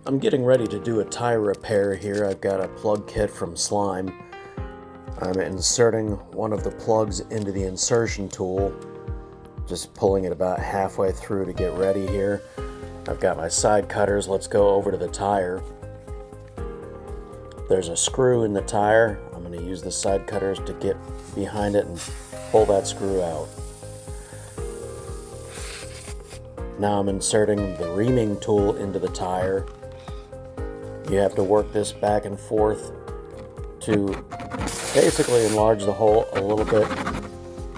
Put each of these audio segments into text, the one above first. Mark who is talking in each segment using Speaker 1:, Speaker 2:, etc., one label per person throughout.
Speaker 1: I'm getting ready to do a tire repair here. I've got a plug kit from Slime. I'm inserting one of the plugs into the insertion tool, just pulling it about halfway through to get ready here. I've got my side cutters. Let's go over to the tire. There's a screw in the tire. I'm going to use the side cutters to get behind it and pull that screw out. Now I'm inserting the reaming tool into the tire. You have to work this back and forth to basically enlarge the hole a little bit,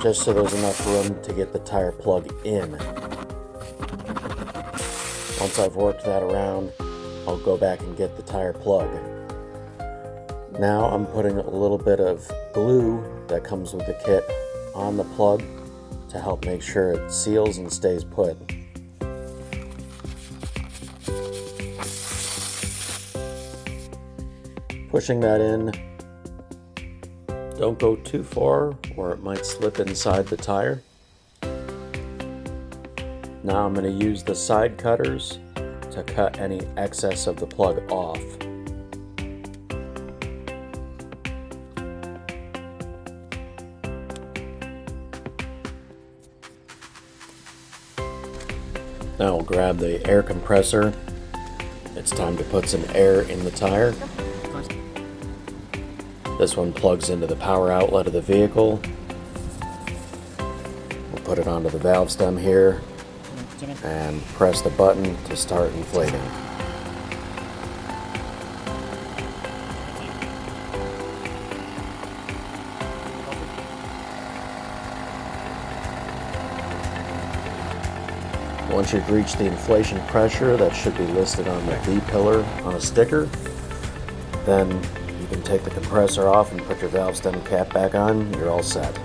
Speaker 1: just so there's enough room to get the tire plug in. Once I've worked that around, I'll go back and get the tire plug. Now I'm putting a little bit of glue that comes with the kit on the plug to help make sure it seals and stays put. Pushing that in. Don't go too far or it might slip inside the tire. Now I'm going to use the side cutters to cut any excess of the plug off. Now we'll grab the air compressor. It's time to put some air in the tire. This one plugs into the power outlet of the vehicle. We'll put it onto the valve stem here and press the button to start inflating. Once you've reached the inflation pressure that should be listed on the D pillar on a sticker, then you can take the compressor off and put your valve stem cap back on. You're all set.